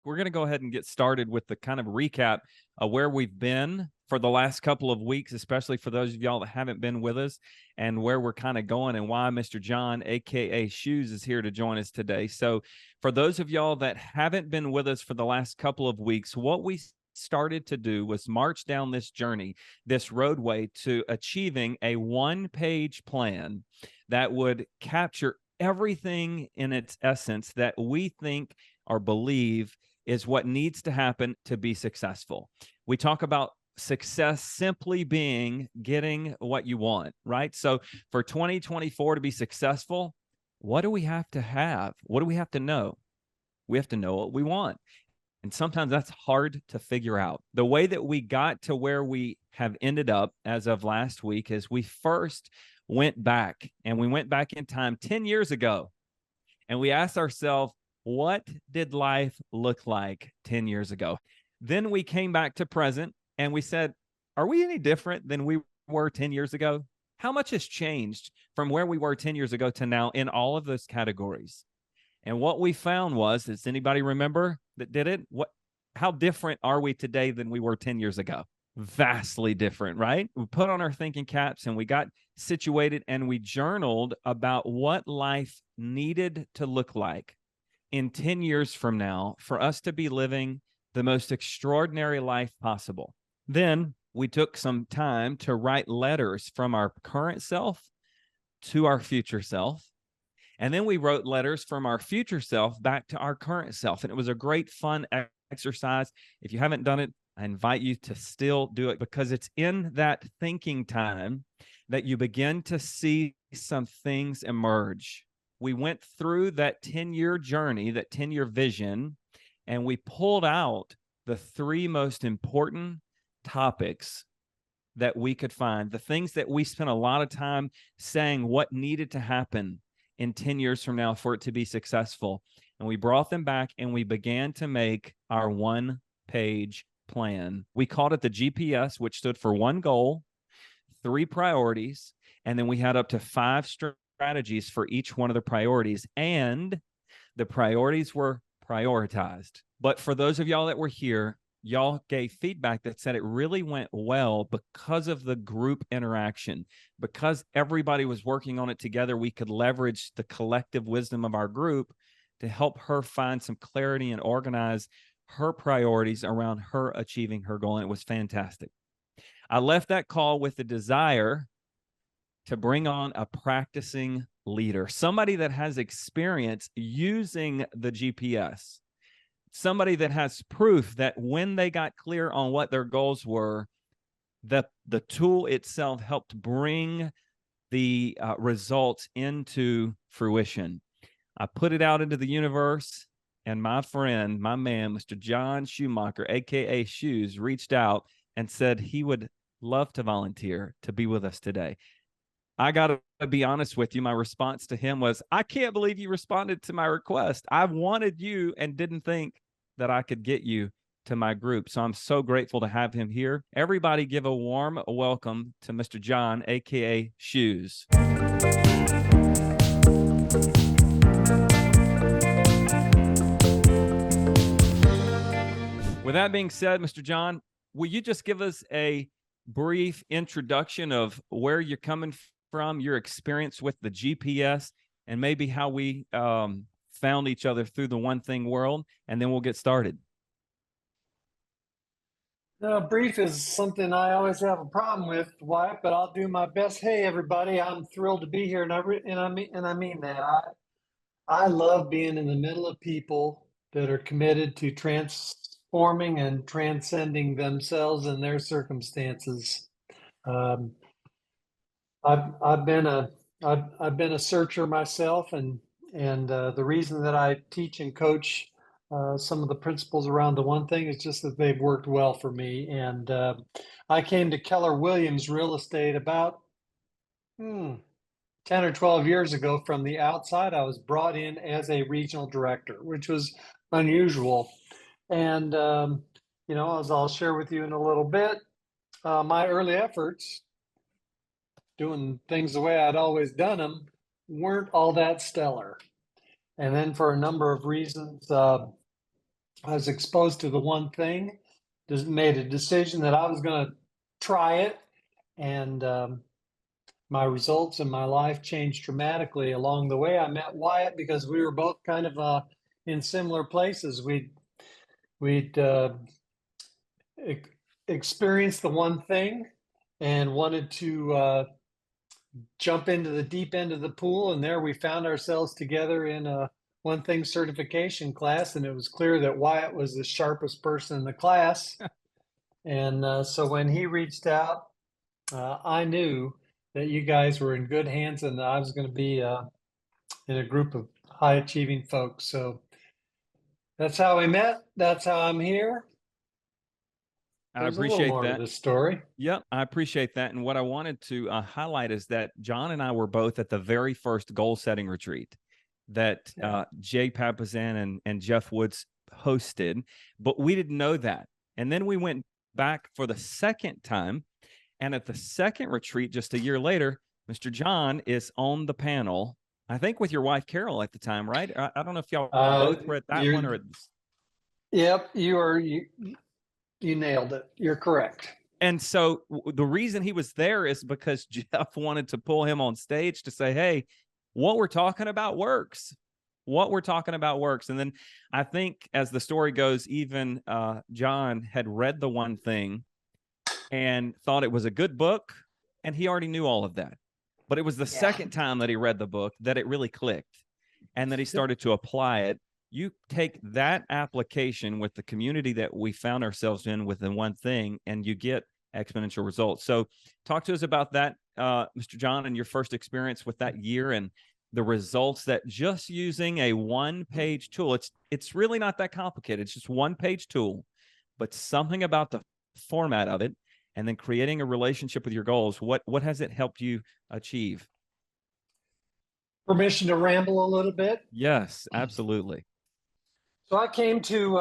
we're going to go ahead and get started with the kind of recap of where we've been for the last couple of weeks, especially for those of y'all that haven't been with us, and where we're kind of going and why Mr. John, aka Shoes, is here to join us today. So for those of y'all that haven't been with us for the last couple of weeks, what we started to do was march down this journey, this roadway to achieving a one-page plan that would capture everything in its essence that we think or believe is what needs to happen to be successful. We talk about success simply being getting what you want, right? So for 2024 to be successful, what do we have to have? What do we have to know? We have to know what we want. And sometimes that's hard to figure out. The way that we got to where we have ended up as of last week is we first went back, and we went back in time 10 years ago, and we asked ourselves, what did life look like 10 years ago? Then we came back to present, and we said, are we any different than we were 10 years ago? How much has changed from where we were 10 years ago to now in all of those categories? And what we found was, does anybody remember that did it? How different are we today than we were 10 years ago? Vastly different, right? We put on our thinking caps and we got situated and we journaled about what life needed to look like in 10 years from now for us to be living the most extraordinary life possible. Then we took some time to write letters from our current self to our future self. And then we wrote letters from our future self back to our current self. And it was a great, fun exercise. If you haven't done it, I invite you to still do it, because it's in that thinking time that you begin to see some things emerge. We went through that 10-year journey, that 10-year vision, and we pulled out the three most important topics that we could find, the things that we spent a lot of time saying what needed to happen in 10 years from now for it to be successful. And we brought them back and we began to make our one-page plan. We called it the GPS, which stood for one goal, three priorities, and then we had up to 5 strategies for each one of the priorities, and the priorities were prioritized. But for those of y'all that were here, y'all gave feedback that said it really went well because of the group interaction. Because everybody was working on it together, we could leverage the collective wisdom of our group to help her find some clarity and organize her priorities around her achieving her goal. And it was fantastic. I left that call with the desire to bring on a practicing leader, somebody that has experience using the GPS, somebody that has proof that when they got clear on what their goals were, that the tool itself helped bring the results into fruition. I put it out into the universe, and my friend, my man, Mr. John Schumacher, aka Shoes, reached out and said he would love to volunteer to be with us today. I got to be honest with you. My response to him was, I can't believe you responded to my request. I wanted you and didn't think that I could get you to my group. So I'm so grateful to have him here. Everybody give a warm welcome to Mr. John, aka Shoes. With that being said, Mr. John, will you just give us a brief introduction of where you're coming from, your experience with the GPS, and maybe how we found each other through the One Thing world, and then we'll get started. Brief is something I always have a problem with, Wyatt, but I'll do my best. Hey, everybody, I'm thrilled to be here, and I mean that. I love being in the middle of people that are committed to transforming and transcending themselves and their circumstances. I've been a searcher myself, and the reason that I teach and coach some of the principles around the One Thing is just that they've worked well for me. And I came to Keller Williams Real Estate about 10 or 12 years ago from the outside. I was brought in as a regional director, which was unusual. And, as I'll share with you in a little bit, my early efforts doing things the way I'd always done them weren't all that stellar. And then for a number of reasons, I was exposed to the one thing, just made a decision that I was going to try it. And my results in my life changed dramatically along the way. I met Wyatt because we were both kind of in similar places. We'd experienced the one thing and wanted to jump into the deep end of the pool. And there we found ourselves together in a one thing certification class. And it was clear that Wyatt was the sharpest person in the class. And so when he reached out, I knew that you guys were in good hands and that I was going to be in a group of high achieving folks. So that's how we met. That's how I'm here. I There's a little appreciate more to that. this story. Yep, I appreciate that. And what I wanted to highlight is that John and I were both at the very first goal setting retreat that Jay Papazan and Jeff Woods hosted, but we didn't know that. And then we went back for the second time. And at the second retreat, just a year later, Mr. John is on the panel, I think with your wife, Carol, at the time, right? I don't know if y'all both were at that one or at this. Yep, you nailed it. You're correct. And so the reason he was there is because Jeff wanted to pull him on stage to say, hey, what we're talking about works. What we're talking about works. And then I think as the story goes, even John had read the one thing and thought it was a good book. And he already knew all of that. But it was the second time that he read the book that it really clicked and that he started to apply it. You take that application with the community that we found ourselves in with the one thing, and you get exponential results. So talk to us about that, Mr. John, and your first experience with that year and the results that just using a one-page tool, it's really not that complicated. It's just one-page tool, but something about the format of it and then creating a relationship with your goals. What has it helped you achieve? Permission to ramble a little bit? Yes, absolutely. So I came to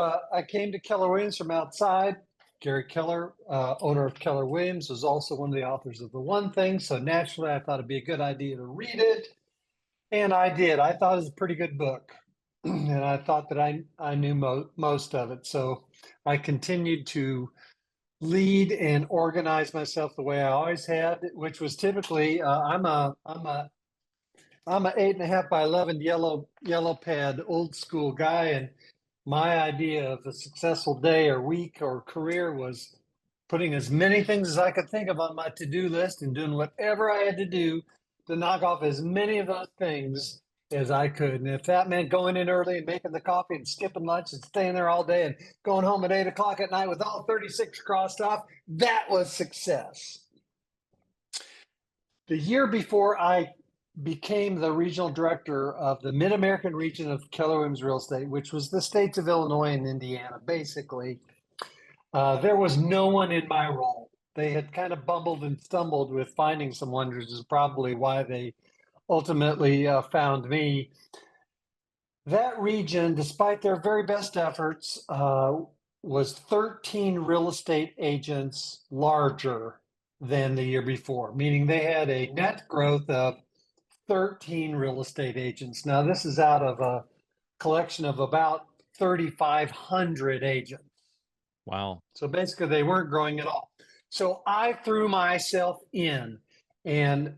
Keller Williams from outside. Gary Keller, owner of Keller Williams, was also one of the authors of The One Thing. So naturally, I thought it'd be a good idea to read it. And I did. I thought it was a pretty good book. And I thought that I knew most of it. So I continued to lead and organize myself the way I always had, which was typically I'm a 8.5 by 11 yellow pad old school guy, and my idea of a successful day or week or career was putting as many things as I could think of on my to-do list and doing whatever I had to do to knock off as many of those things as I could. And if that meant going in early and making the coffee and skipping lunch and staying there all day and going home at 8 o'clock at night with all 36 crossed off, that was success. The year before I became the regional director of the Mid-American region of Keller Williams Real Estate, which was the states of Illinois and Indiana, basically. There was no one in my role. They had kind of bumbled and stumbled with finding someone, which is probably why they ultimately found me. That region, despite their very best efforts, was 13 real estate agents larger than the year before, meaning they had a net growth of 13 real estate agents. Now, this is out of a collection of about 3,500 agents. Wow. So basically, they weren't growing at all. So I threw myself in, and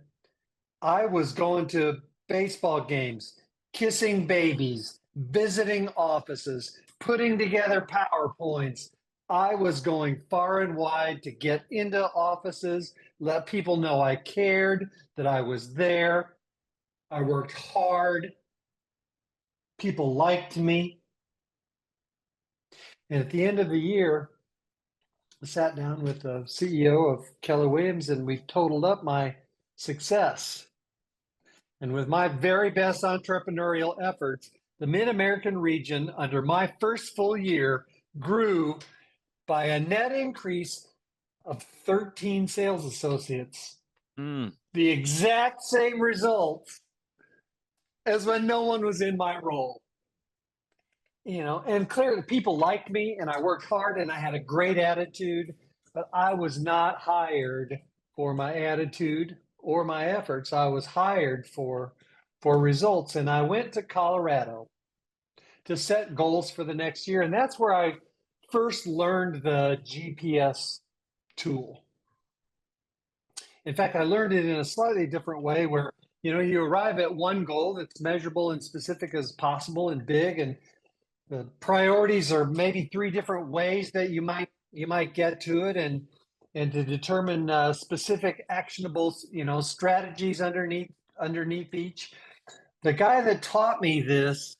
I was going to baseball games, kissing babies, visiting offices, putting together PowerPoints. I was going far and wide to get into offices, let people know I cared, that I was there. I worked hard. People liked me. And at the end of the year, I sat down with the CEO of Keller Williams and we totaled up my success. And with my very best entrepreneurial efforts, the Mid-American region under my first full year grew by a net increase of 13 sales associates. The exact same results as when no one was in my role. And clearly people liked me and I worked hard and I had a great attitude, but I was not hired for my attitude or my efforts. I was hired for results. And I went to Colorado to set goals for the next year. And that's where I first learned the GPS tool. In fact, I learned it in a slightly different way where, you arrive at one goal that's measurable and specific as possible and big, and the priorities are maybe three different ways that you might get to it, and to determine specific actionable, strategies underneath each. The guy that taught me this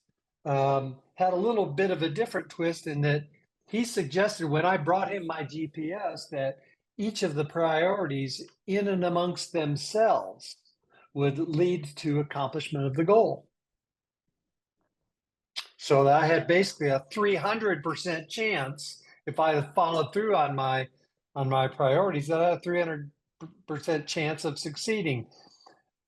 had a little bit of a different twist in that he suggested when I brought him my GPS that each of the priorities in and amongst themselves would lead to accomplishment of the goal. So that I had basically a 300% chance if I had followed through on my priorities, that I had a 300% chance of succeeding.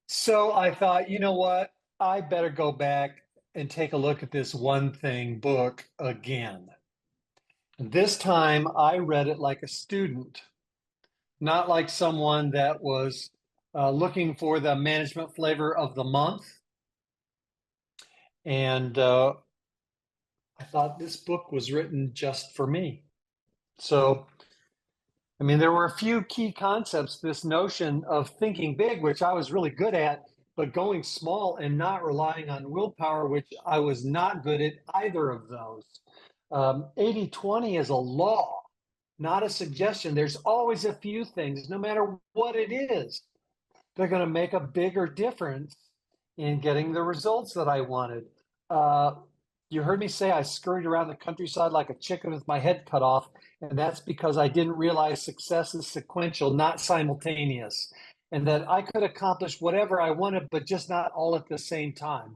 So I thought, you know what? I better go back and take a look at this one thing book again. And this time I read it like a student, not like someone that was looking for the management flavor of the month. And I thought this book was written just for me. So, I mean, there were a few key concepts, this notion of thinking big, which I was really good at, but going small and not relying on willpower, which I was not good at either of those. 80-20 is a law, not a suggestion. There's always a few things, no matter what it is, they're going to make a bigger difference in getting the results that I wanted. You heard me say I scurried around the countryside like a chicken with my head cut off, and that's because I didn't realize success is sequential, not simultaneous, and that I could accomplish whatever I wanted, but just not all at the same time.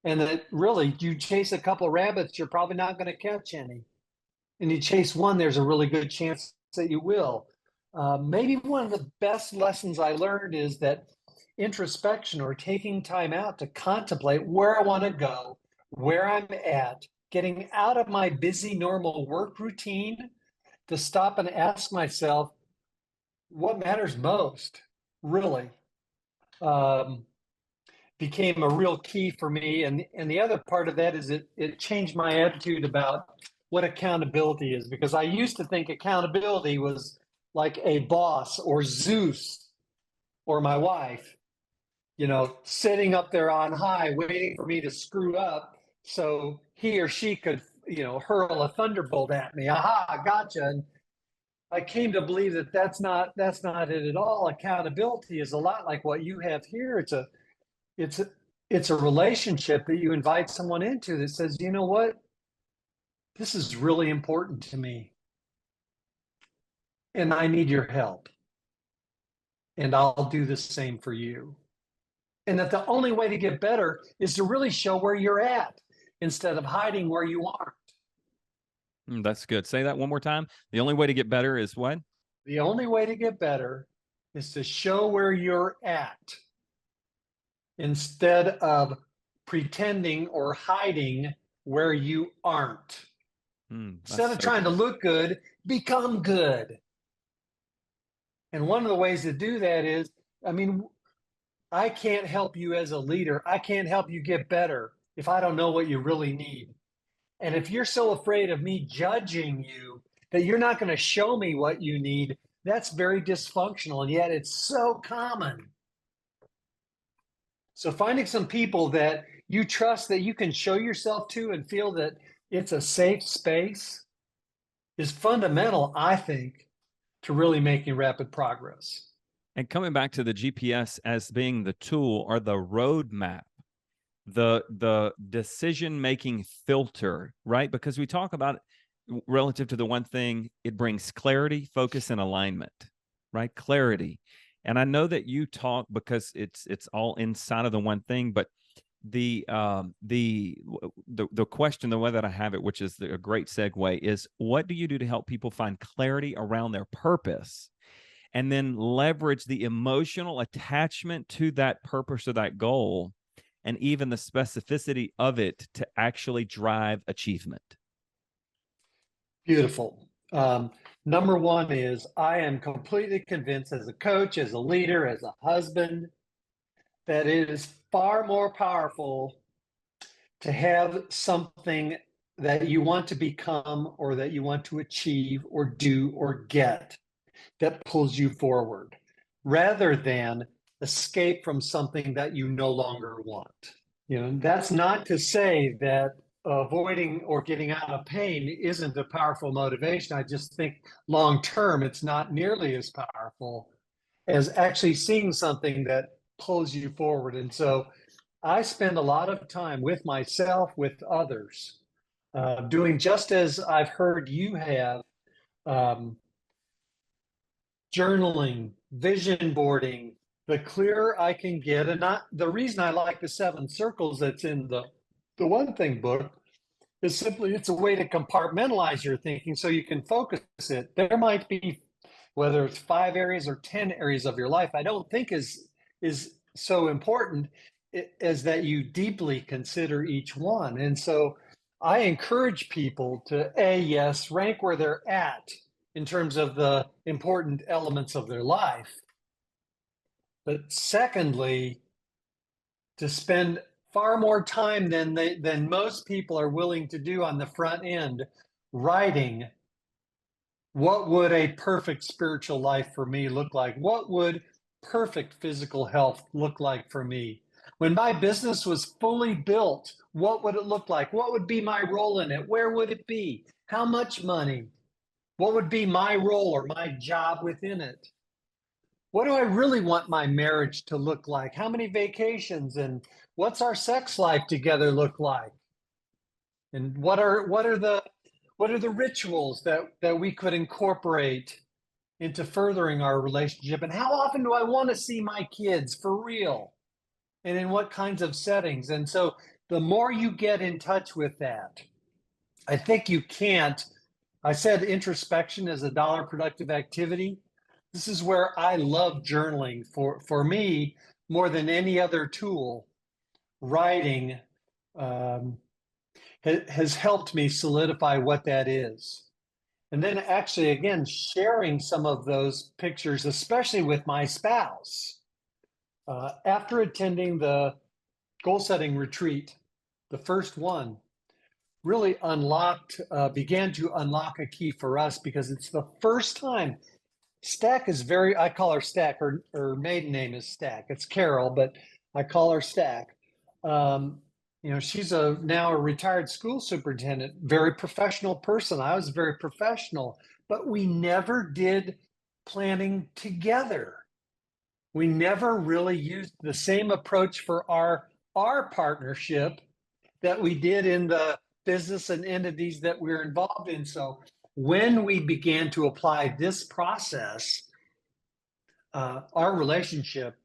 And that really, you chase a couple rabbits, you're probably not going to catch any. And you chase one, there's a really good chance that you will. Maybe one of the best lessons I learned is that introspection, or taking time out to contemplate where I want to go, where I'm at, getting out of my busy normal work routine to stop and ask myself, what matters most, really, became a real key for me. And the other part of that is it changed my attitude about what accountability is, because I used to think accountability was like a boss or Zeus or my wife, sitting up there on high, waiting for me to screw up so he or she could, hurl a thunderbolt at me. Aha, gotcha. And I came to believe that that's not it at all. Accountability is a lot like what you have here. It's a relationship that you invite someone into that says, you know what? This is really important to me, and I need your help, and I'll do the same for you. And that the only way to get better is to really show where you're at instead of hiding where you aren't. That's good. Say that one more time. The only way to get better is what? The only way to get better is to show where you're at instead of pretending or hiding where you aren't. Instead of trying to look good, become good. And one of the ways to do that is, I can't help you as a leader. I can't help you get better if I don't know what you really need. And if you're so afraid of me judging you that you're not going to show me what you need, that's very dysfunctional. And yet it's so common. So finding some people that you trust, that you can show yourself to and feel that it's a safe space, is fundamental, I think, to really making rapid progress. And coming back to the GPS as being the tool or the roadmap, the decision-making filter, right? Because we talk about it relative to the one thing, it brings clarity, focus, and alignment, right? Clarity. And I know that you talk because it's all inside of the one thing, but the question, the way that I have it, which is a great segue, is what do you do to help people find clarity around their purpose and then leverage the emotional attachment to that purpose or that goal and even the specificity of it to actually drive achievement? Beautiful. Number one is I am completely convinced as a coach, as a leader, as a husband, that it is far more powerful to have something that you want to become or that you want to achieve or do or get that pulls you forward rather than escape from something that you no longer want. You know, that's not to say that avoiding or getting out of pain isn't a powerful motivation. I just think long term, it's not nearly as powerful as actually seeing something that pulls you forward. And so I spend a lot of time with myself, with others, doing just as I've heard you have, um, journaling, vision boarding. The clearer I can get, and not the reason I like the 7 circles that's in the One Thing book is simply it's a way to compartmentalize your thinking so you can focus it. There might be, whether it's 5 areas or 10 areas of your life, I don't think is so important as that you deeply consider each one. And so I encourage people to yes, rank where they're at in terms of the important elements of their life. But secondly, to spend far more time than most people are willing to do on the front end writing, what would a perfect spiritual life for me look like? What would perfect physical health look like for me? When my business was fully built, what would it look like? What would be my role in it? Where would it be? How much money? What would be my role or my job within it? What do I really want my marriage to look like? How many vacations, and what's our sex life together look like? And what are the rituals that we could incorporate into furthering our relationship? And how often do I want to see my kids for real? And in what kinds of settings? And so the more you get in touch with that, I think you can't. I said introspection is a dollar productive activity. This is where I love journaling. For me, more than any other tool, writing has helped me solidify what that is. And then actually, again, sharing some of those pictures, especially with my spouse. After attending the goal setting retreat, the first one, really began to unlock a key for us because it's the first time. Stack is I call her Stack. Her maiden name is Stack. It's Carol, but I call her Stack. She's now a retired school superintendent, very professional person. I was very professional, but we never did planning together. We never really used the same approach for our partnership that we did in the business and entities that we're involved in. So when we began to apply this process, our relationship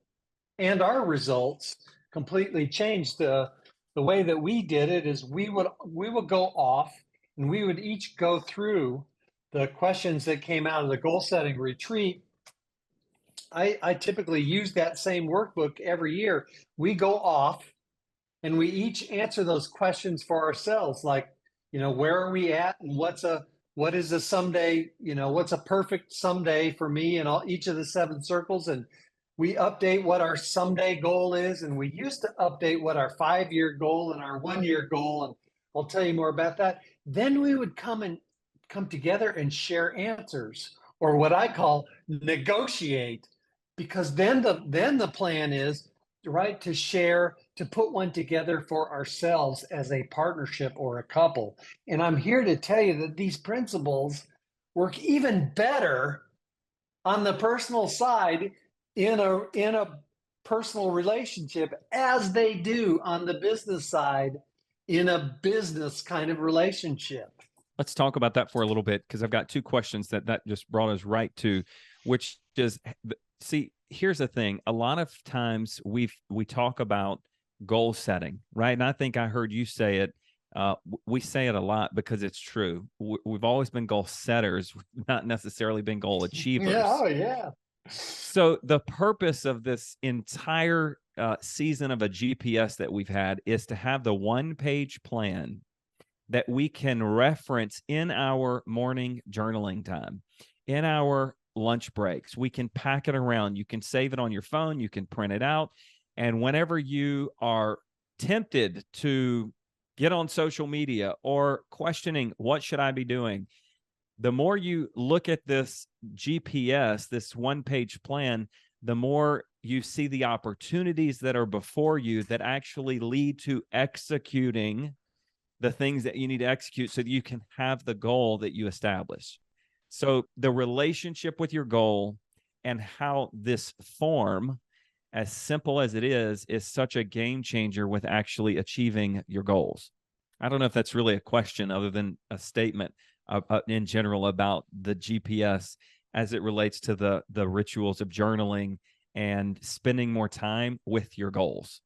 and our results completely changed. The way that we did it is we would go off and we would each go through the questions that came out of the goal setting retreat. I typically use that same workbook every year. We go off and we each answer those questions for ourselves, like, where are we at, and what is a someday, what's a perfect someday for me in each of the 7 circles. And we update what our someday goal is, and we used to update what our 5-year goal and our 1-year goal, and I'll tell you more about that. Then we would come together and share answers, or what I call negotiate, because then the plan is right to share, to put one together for ourselves as a partnership or a couple. And I'm here to tell you that these principles work even better on the personal side in a personal relationship as they do on the business side in a business kind of relationship. Let's talk about that for a little bit, because I've got 2 questions that just brought us right to, which is, see, here's the thing. A lot of times we talk about goal setting, right? And I think I heard you say it. We say it a lot because it's true. We've always been goal setters, not necessarily been goal achievers. Yeah, oh yeah. So the purpose of this entire season of a GPS that we've had is to have the 1-page plan that we can reference in our morning journaling time, in our lunch breaks. We can pack it around. You can save it on your phone. You can print it out. And whenever you are tempted to get on social media or questioning, what should I be doing? The more you look at this GPS, this one-page plan, the more you see the opportunities that are before you that actually lead to executing the things that you need to execute so that you can have the goal that you establish. So the relationship with your goal and how this form, as simple as it is such a game changer with actually achieving your goals. I don't know if that's really a question other than a statement in general about the GPS as it relates to the rituals of journaling and spending more time with your goals.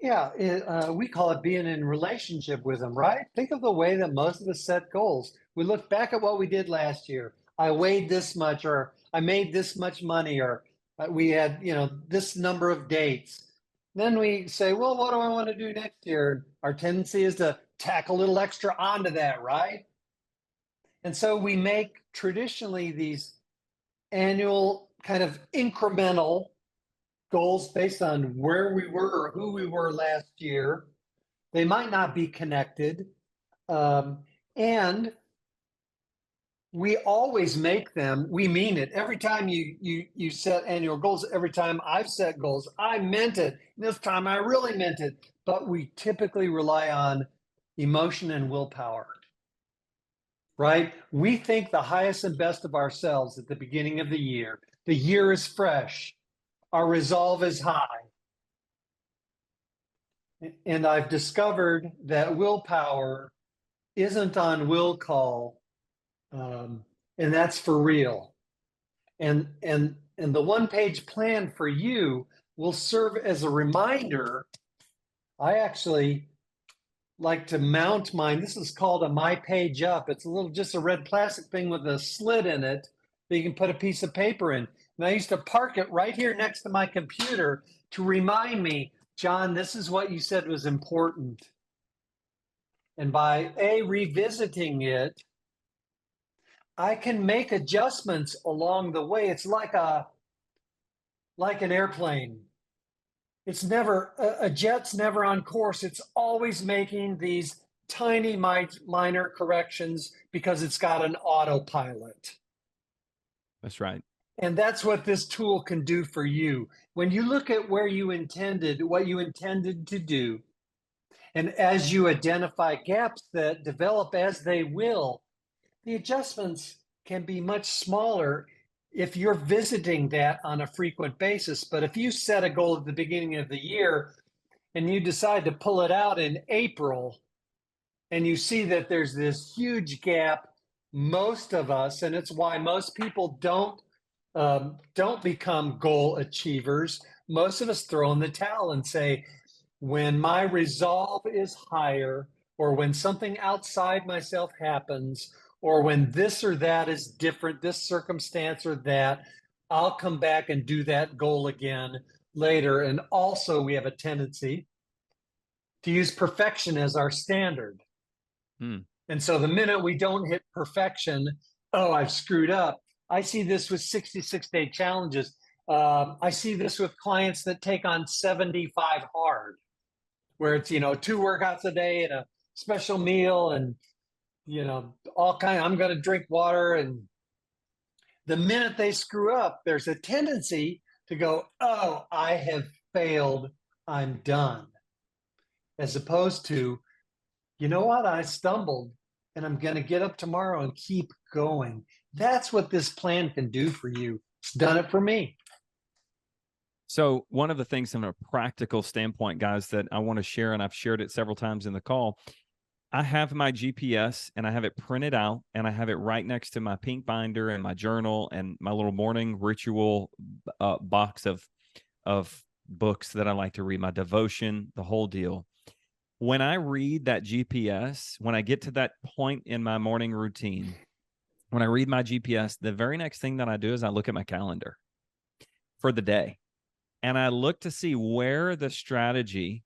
Yeah, we call it being in relationship with them, right? Think of the way that most of us set goals. We look back at what we did last year. I weighed this much, or I made this much money, or we had, this number of dates. Then we say, well, what do I want to do next year? Our tendency is to tack a little extra onto that, right? And so we make traditionally these annual kind of incremental goals based on where we were or who we were last year. They might not be connected. And we always make them, we mean it. Every time you set annual goals, every time I've set goals, I meant it. This time I really meant it. But we typically rely on emotion and willpower, right? We think the highest and best of ourselves at the beginning of the year. The year is fresh. Our resolve is high. And I've discovered that willpower isn't on will call, and that's for real. And the one-page plan for you will serve as a reminder. I actually like to mount mine. This is called a My Page Up. It's just a red plastic thing with a slit in it that you can put a piece of paper in. And I used to park it right here next to my computer to remind me, John, this is what you said was important. And by revisiting it, I can make adjustments along the way. It's like an airplane. It's never, a jet's never on course. It's always making these tiny minor corrections because it's got an autopilot. That's right. And that's what this tool can do for you. When you look at what you intended to do, and as you identify gaps that develop as they will, the adjustments can be much smaller if you're visiting that on a frequent basis. But if you set a goal at the beginning of the year and you decide to pull it out in April, and you see that there's this huge gap, most of us, and it's why most people don't become goal achievers. Most of us throw in the towel and say, when my resolve is higher, or when something outside myself happens, or when this or that is different, this circumstance or that, I'll come back and do that goal again later. And also, we have a tendency to use perfection as our standard. And so the minute we don't hit perfection, oh, I've screwed up. I see this with 66-day challenges. I see this with clients that take on 75 hard, where it's, 2 workouts a day and a special meal and, all kind. I'm going to drink water. And the minute they screw up, there's a tendency to go, oh, I have failed. I'm done. As opposed to, you know what? I stumbled and I'm going to get up tomorrow and keep going. That's what this plan can do for you. It's done it for me. So one of the things from a practical standpoint, guys, that I want to share, and I've shared it several times in the call, I have my GPS and I have it printed out and I have it right next to my pink binder and my journal and my little morning ritual box of books that I like to read, my devotion, the whole deal. When I read that GPS, when I get to that point in my morning routine, when I read my GPS, the very next thing that I do is I look at my calendar for the day. And I look to see where the strategy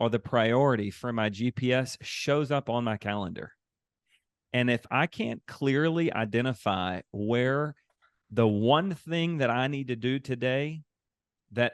or the priority for my GPS shows up on my calendar. And if I can't clearly identify where the one thing that I need to do today that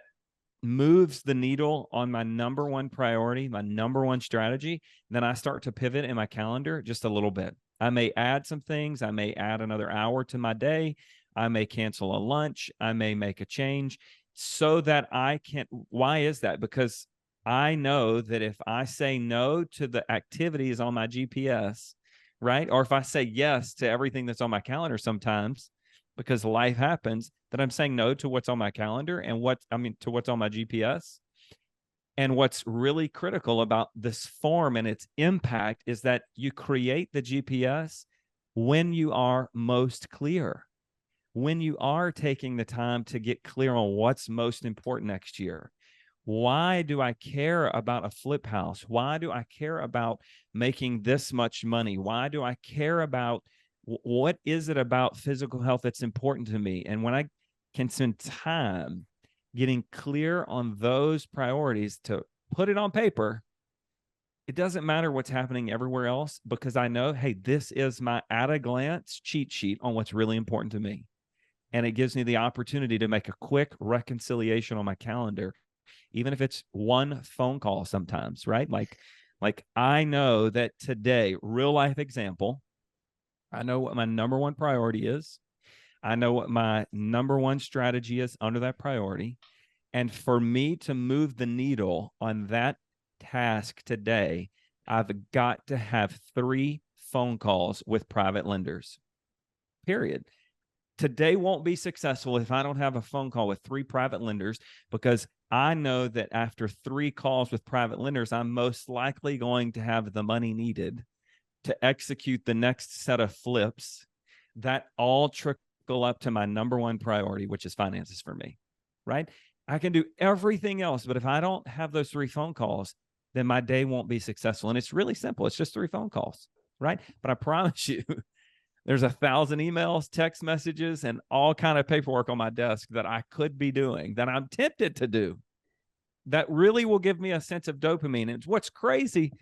moves the needle on my number one priority, my number one strategy, then I start to pivot in my calendar just a little bit. I may add some things. I may add another hour to my day. I may cancel a lunch. I may make a change so that I can. Why is that? Because I know that if I say no to the activities on my GPS, right? Or if I say yes to everything that's on my calendar sometimes, because life happens, that I'm saying no to what's on my calendar and to what's on my GPS. And what's really critical about this form and its impact is that you create the GPS when you are most clear, when you are taking the time to get clear on what's most important next year. Why do I care about a flip house? Why do I care about making this much money? Why do I care about what is it about physical health that's important to me? And when I can spend time getting clear on those priorities to put it on paper, it doesn't matter what's happening everywhere else, because I know, hey, this is my at a glance cheat sheet on what's really important to me. And it gives me the opportunity to make a quick reconciliation on my calendar, even if it's one phone call sometimes, right? Like I know that today, real life example, I know what my number one priority is. I know what my number one strategy is under that priority. And for me to move the needle on that task today, I've got to have 3 phone calls with private lenders, period. Today won't be successful if I don't have a phone call with 3 private lenders, because I know that after 3 calls with private lenders, I'm most likely going to have the money needed to execute the next set of flips that all trickle up to my number one priority, which is finances for me, right? I can do everything else, but if I don't have those 3 phone calls, then my day won't be successful. And it's really simple. It's just 3 phone calls, right? But I promise you, there's 1,000 emails, text messages, and all kind of paperwork on my desk that I could be doing, that I'm tempted to do, that really will give me a sense of dopamine. And what's crazy,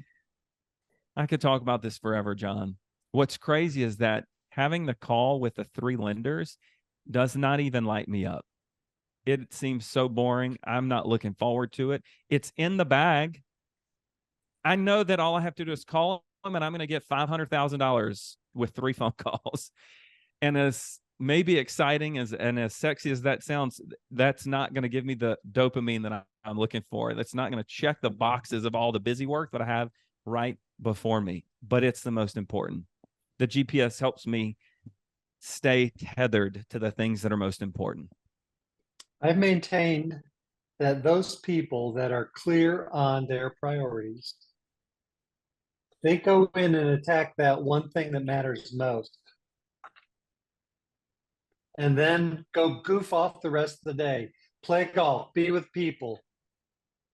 I could talk about this forever, John. What's crazy is that having the call with the 3 lenders does not even light me up. It seems so boring. I'm not looking forward to it. It's in the bag. I know that all I have to do is call them and I'm going to get $500,000 with 3 phone calls. And as maybe exciting and as sexy as that sounds, that's not going to give me the dopamine that I'm looking for. That's not going to check the boxes of all the busy work that I have right before me, but it's the most important. The GPS helps me stay tethered to the things that are most important. I've maintained that those people that are clear on their priorities, they go in and attack that one thing that matters most, and then go goof off the rest of the day, play golf, be with people.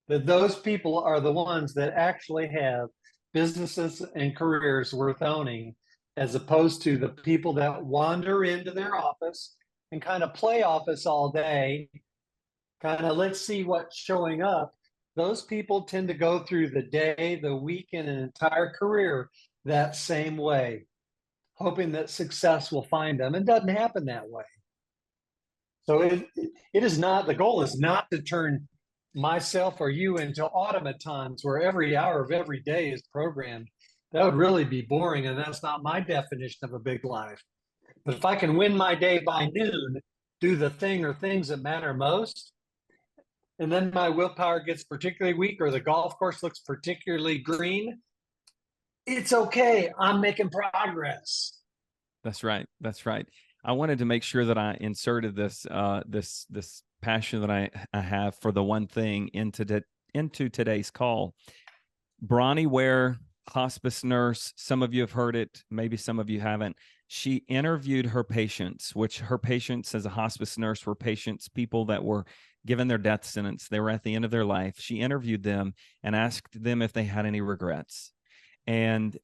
That those people are the ones that actually have businesses and careers worth owning, as opposed to the people that wander into their office and kind of play office all day, kind of let's see what's showing up. Those people tend to go through the day, the week, and an entire career that same way, hoping that success will find them. It doesn't happen that way. So it is not, the goal is not to turn myself or you into automatons where every hour of every day is programmed. That would really be boring, and that's not my definition of a big life. But if I can win my day by noon, do the thing or things that matter most, and then my willpower gets particularly weak or the golf course looks particularly green, it's okay. I'm making progress. That's right. That's right. I wanted to make sure that I inserted this this passion that I have for the one thing into today's call. Bronnie Ware, hospice nurse. Some of you have heard it. Maybe some of you haven't. She interviewed her patients, which her patients as a hospice nurse were people that were given their death sentence. They were at the end of their life. She interviewed them and asked them if they had any regrets. And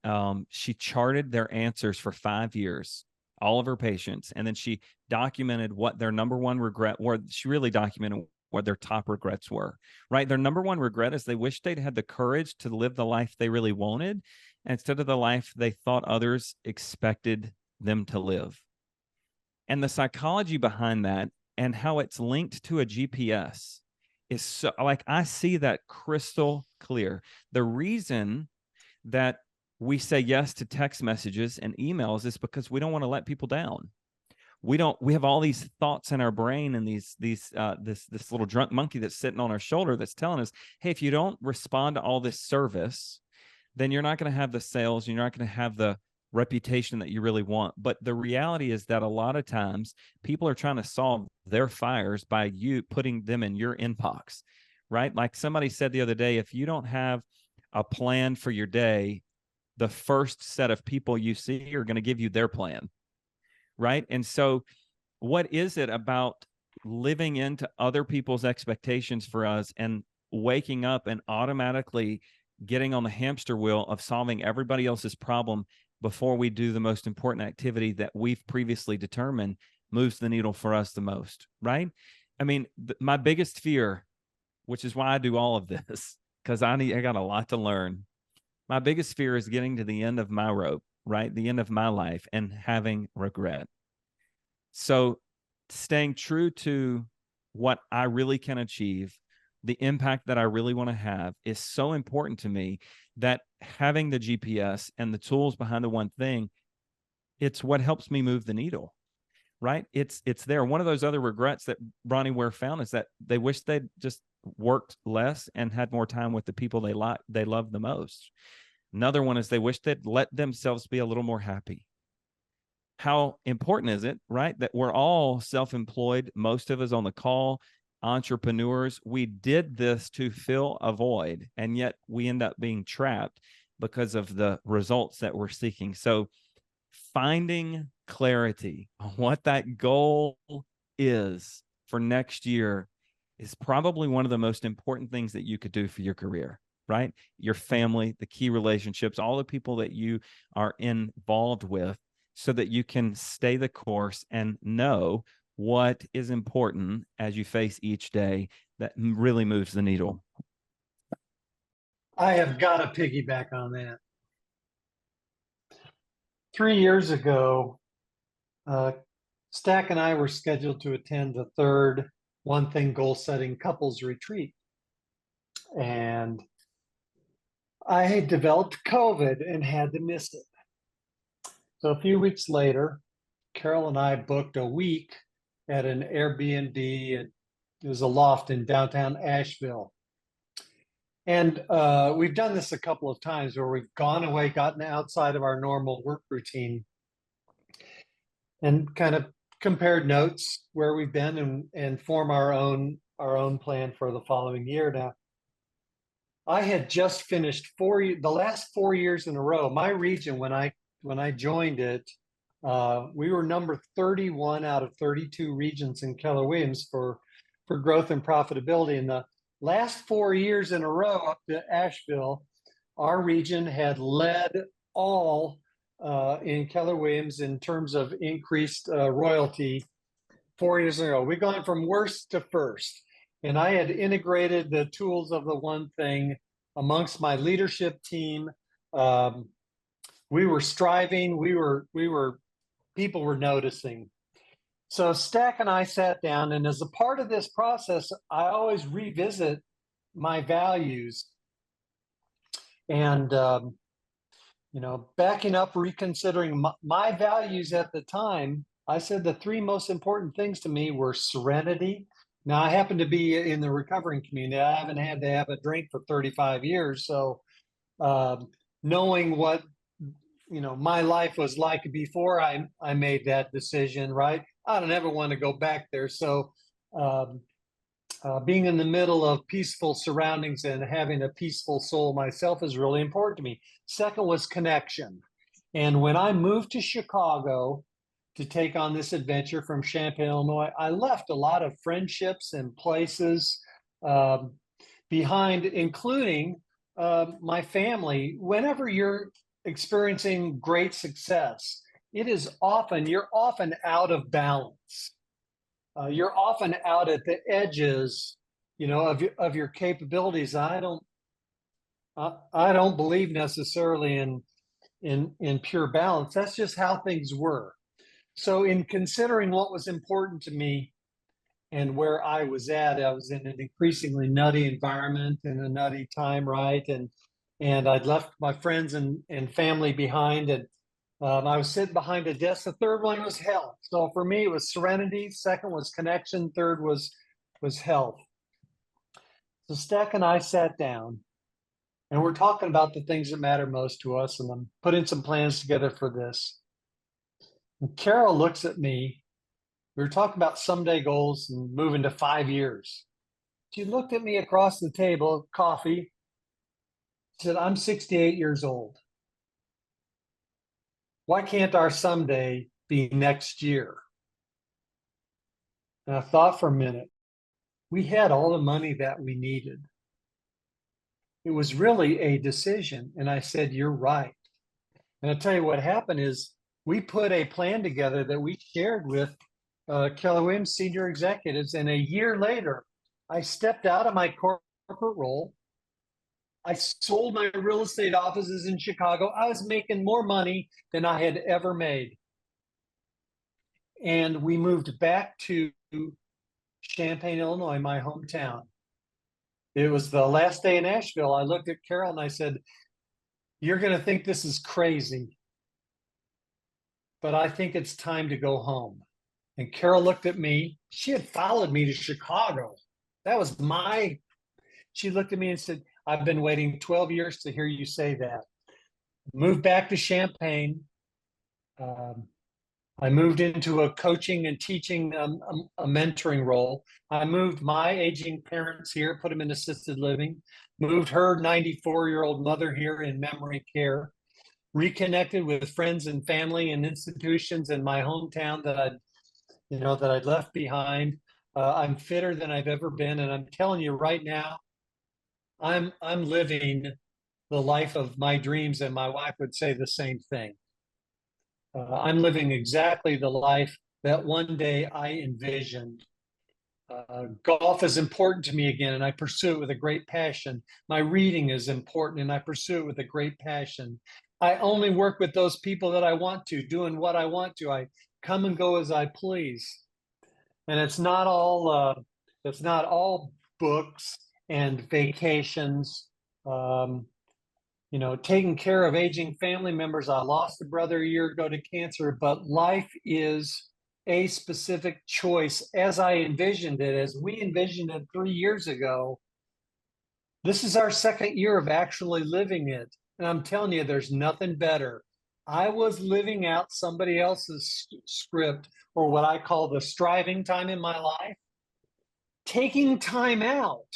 she charted their answers for 5 years, all of her patients. And then she documented what their number one regret were. She really documented what their top regrets were, right? Their number one regret is they wished they'd had the courage to live the life they really wanted instead of the life they thought others expected them to live. And the psychology behind that and how it's linked to a GPS is so, like, I see that crystal clear. The reason that we say yes to text messages and emails is because we don't want to let people down. We have all these thoughts in our brain, and this little drunk monkey that's sitting on our shoulder that's telling us, hey, if you don't respond to all this service, then you're not going to have the sales, you're not going to have the reputation that you really want. But the reality is that a lot of times people are trying to solve their fires by you putting them in your inbox, right? Like somebody said the other day, if you don't have a plan for your day, the first set of people you see are going to give you their plan, right? And so what is it about living into other people's expectations for us and waking up and automatically getting on the hamster wheel of solving everybody else's problem before we do the most important activity that we've previously determined moves the needle for us the most, right? I mean, my biggest fear, which is why I do all of this, because I got a lot to learn. My biggest fear is getting to the end of my rope, right? The end of my life and having regret. So staying true to what I really can achieve, the impact that I really want to have, is so important to me that having the GPS and the tools behind the one thing, it's what helps me move the needle, right? It's there. One of those other regrets that Bronnie Ware found is that they wish they'd just worked less and had more time with the people they love the most. Another one is they wish they'd let themselves be a little more happy. How important is it, right, that we're all self-employed, most of us on the call, entrepreneurs. We did this to fill a void, and yet we end up being trapped because of the results that we're seeking. So finding clarity on what that goal is for next year is probably one of the most important things that you could do for your career, right? Your family, the key relationships, all the people that you are involved with, so that you can stay the course and know what is important as you face each day that really moves the needle. I have got to piggyback on that. 3 years ago, Stack and I were scheduled to attend the third One Thing Goal Setting Couples Retreat. And I had developed COVID and had to miss it. So a few weeks later, Carol and I booked a week at an Airbnb. It was a loft in downtown Asheville. And we've done this a couple of times where we've gone away, gotten outside of our normal work routine, and kind of compared notes where we've been and form our own plan for the following year. Now, I had just finished the last 4 years in a row. My region, when I joined it, we were number 31 out of 32 regions in Keller Williams for growth and profitability. In the last 4 years in a row up to Asheville, our region had led all in Keller Williams in terms of increased royalty 4 years in a row. We've gone from worst to first. And I had integrated the tools of the one thing amongst my leadership team. We were striving. People were noticing. So Stack and I sat down, and as a part of this process, I always revisit my values. And backing up, reconsidering my values at the time, I said the three most important things to me were serenity. Now, I happen to be in the recovering community. I haven't had to have a drink for 35 years. So knowing what, my life was like before I made that decision, right? I don't ever want to go back there. So being in the middle of peaceful surroundings and having a peaceful soul myself is really important to me. Second was connection. And when I moved to Chicago to take on this adventure from Champaign, Illinois, I left a lot of friendships and places behind, including my family. Whenever you're experiencing great success, you're often out of balance. You're often out at the edges, of your capabilities. I don't believe necessarily in pure balance. That's just how things were. So in considering what was important to me and where I was at, I was in an increasingly nutty environment and a nutty time, right? And I'd left my friends and family behind, and I was sitting behind a desk. The third one was health. So for me, it was serenity. Second was connection. Third was health. So Stack and I sat down, and we're talking about the things that matter most to us, and I'm putting some plans together for this. And Carol looks at me. We were talking about someday goals and moving to 5 years. She looked at me across the table, coffee, said, I'm 68 years old. Why can't our someday be next year? And I thought for a minute. We had all the money that we needed. It was really a decision. And I said, you're right. And I'll tell you what happened is we put a plan together that we shared with Keller Williams senior executives. And a year later, I stepped out of my corporate role. I sold my real estate offices in Chicago. I was making more money than I had ever made. And we moved back to Champaign, Illinois, my hometown. It was the last day in Nashville. I looked at Carol and I said, you're going to think this is crazy, but I think it's time to go home. And Carol looked at me. She had followed me to Chicago. That was she looked at me and said, I've been waiting 12 years to hear you say that. Moved back to Champaign. I moved into a coaching and teaching, a mentoring role. I moved my aging parents here, put them in assisted living, moved her 94-year-old mother here in memory care, reconnected with friends and family and institutions in my hometown that I'd left behind. I'm fitter than I've ever been. And I'm telling you right now, I'm living the life of my dreams. And my wife would say the same thing. I'm living exactly the life that one day I envisioned. Golf is important to me again, and I pursue it with a great passion. My reading is important, and I pursue it with a great passion. I only work with those people that I want to, doing what I want to. I come and go as I please, and it's not all books and vacations. Taking care of aging family members. I lost a brother a year ago to cancer, but life is a specific choice as I envisioned it, as we envisioned it 3 years ago. This is our second year of actually living it. And I'm telling you, there's nothing better. I was living out somebody else's script, or what I call the striving time in my life, taking time out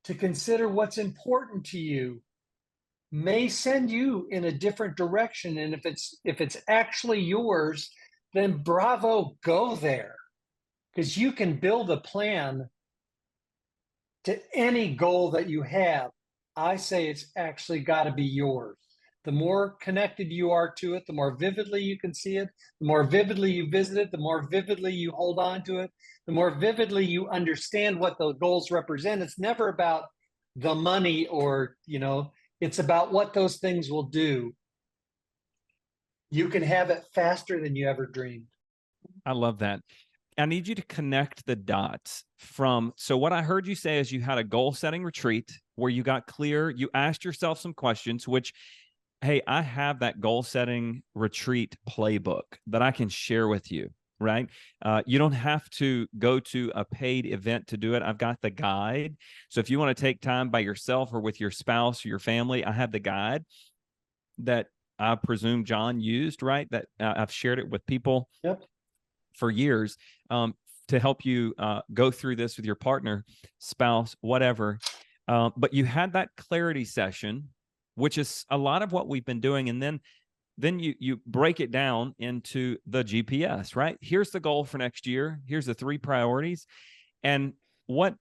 to consider what's important to you may send you in a different direction. And if it's actually yours, then bravo, go there. Because you can build a plan to any goal that you have. I say it's actually got to be yours. The more connected you are to it, the more vividly you can see it, the more vividly you visit it, the more vividly you hold on to it, the more vividly you understand what the goals represent. It's never about the money or, it's about what those things will do. You can have it faster than you ever dreamed. I love that. I need you to connect the dots so what I heard you say is you had a goal setting retreat where you got clear, you asked yourself some questions, which, hey, I have that goal setting retreat playbook that I can share with you, right? You don't have to go to a paid event to do it. I've got the guide. So if you want to take time by yourself or with your spouse or your family, I have the guide that I presume John used, right? That I've shared it with people for years to help you go through this with your partner, spouse, whatever. But you had that clarity session, which is a lot of what we've been doing. And then you break it down into the GPS, right? Here's the goal for next year. Here's the 3 priorities. And what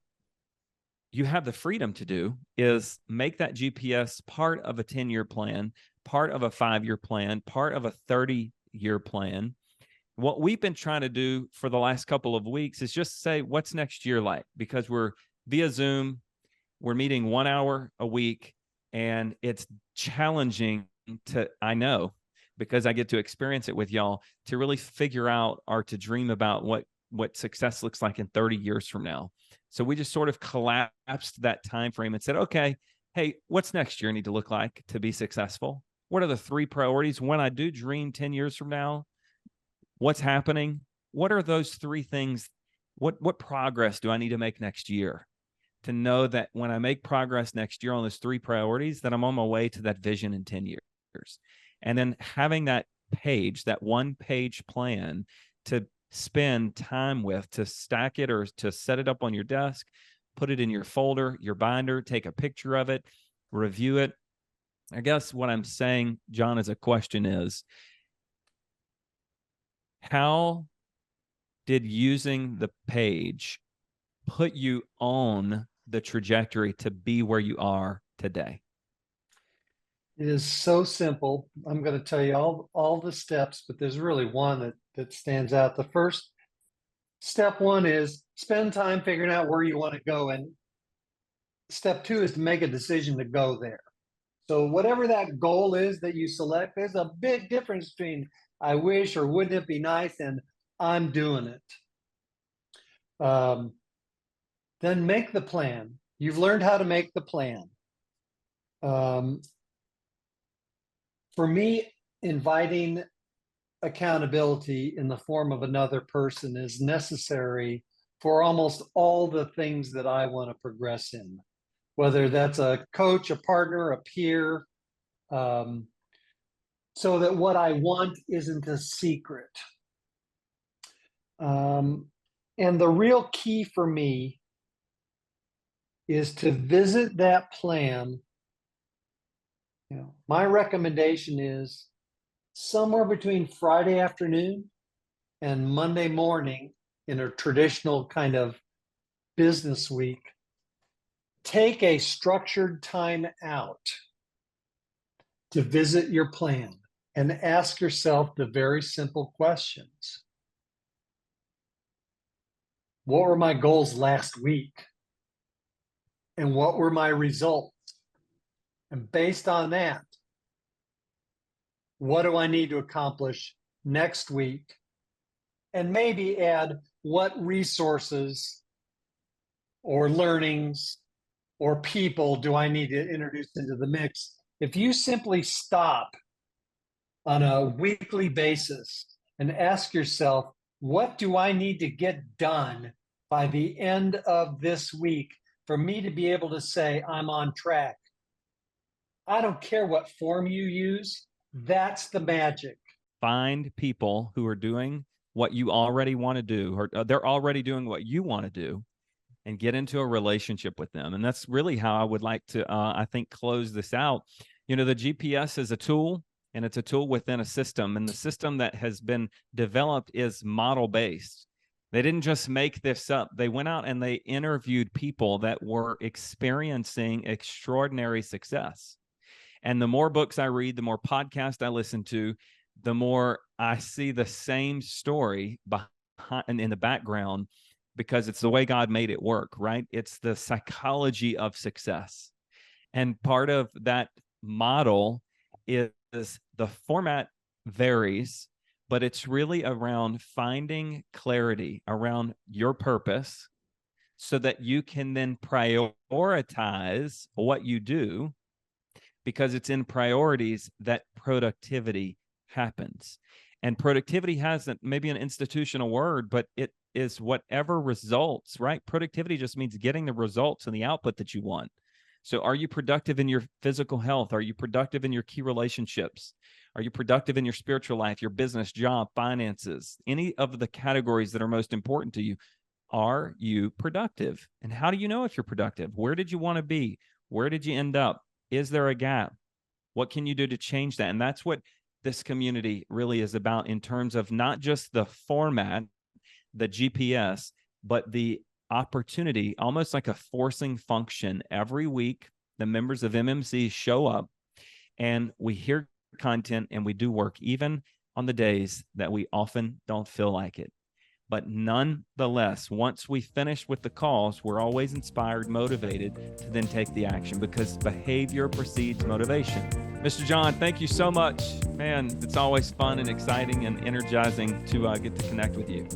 you have the freedom to do is make that GPS part of a 10-year plan, part of a 5-year plan, part of a 30-year plan. What we've been trying to do for the last couple of weeks is just say, what's next year like? Because we're via Zoom, we're meeting 1 hour a week, and it's challenging I know, because I get to experience it with y'all, to really figure out or to dream about what what success looks like in 30 years from now. So we just sort of collapsed that time frame and said, okay, hey, what's next year need to look like to be successful? What are the 3 priorities? When I do dream 10 years from now, what's happening? What are those 3 things? What progress do I need to make next year to know that when I make progress next year on those 3 priorities, that I'm on my way to that vision in 10 years? And then having that page, that 1-page plan to spend time with, to stack it or to set it up on your desk, put it in your folder, your binder, take a picture of it, review it. I guess what I'm saying, John, as a question is, how did using the page put you on the trajectory to be where you are today? It is so simple. I'm going to tell you all the steps, but there's really one that stands out. The first step 1 is spend time figuring out where you want to go. And step 2 is to make a decision to go there. So whatever that goal is that you select, there's a big difference between I wish or wouldn't it be nice and I'm doing it. Then make the plan. You've learned how to make the plan. For me, inviting accountability in the form of another person is necessary for almost all the things that I want to progress in, whether that's a coach, a partner, a peer, so that what I want isn't a secret. And the real key for me is to visit that plan. My recommendation is somewhere between Friday afternoon and Monday morning in a traditional kind of business week. Take a structured time out to visit your plan and ask yourself the very simple questions. What were my goals last week? And what were my results? And based on that, what do I need to accomplish next week? And maybe add what resources or learnings or people do I need to introduce into the mix? If you simply stop on a weekly basis and ask yourself, what do I need to get done by the end of this week for me to be able to say I'm on track? I don't care what form you use. That's the magic. Find people who are doing what you already want to do, or they're already doing what you want to do, and get into a relationship with them. And that's really how I would like to, I think, close this out. The GPS is a tool, and it's a tool within a system. And the system that has been developed is model-based. They didn't just make this up. They went out and they interviewed people that were experiencing extraordinary success. And the more books I read, the more podcasts I listen to, the more I see the same story behind in the background, because it's the way God made it work, right? It's the psychology of success. And part of that model is the format varies, but it's really around finding clarity around your purpose so that you can then prioritize what you do, because it's in priorities that productivity happens. And productivity hasn't maybe an institutional word, but it is whatever results, right? Productivity just means getting the results and the output that you want. So are you productive in your physical health? Are you productive in your key relationships? Are you productive in your spiritual life, your business, job, finances, any of the categories that are most important to you? Are you productive? And how do you know if you're productive? Where did you want to be? Where did you end up? Is there a gap? What can you do to change that? And that's what this community really is about, in terms of not just the format, the GPS, but the opportunity, almost like a forcing function. Every week, the members of MMC show up and we hear content and we do work, even on the days that we often don't feel like it. But nonetheless, once we finish with the calls, we're always inspired, motivated to then take the action, because behavior precedes motivation. Mr. John, thank you so much. Man, it's always fun and exciting and energizing to get to connect with you.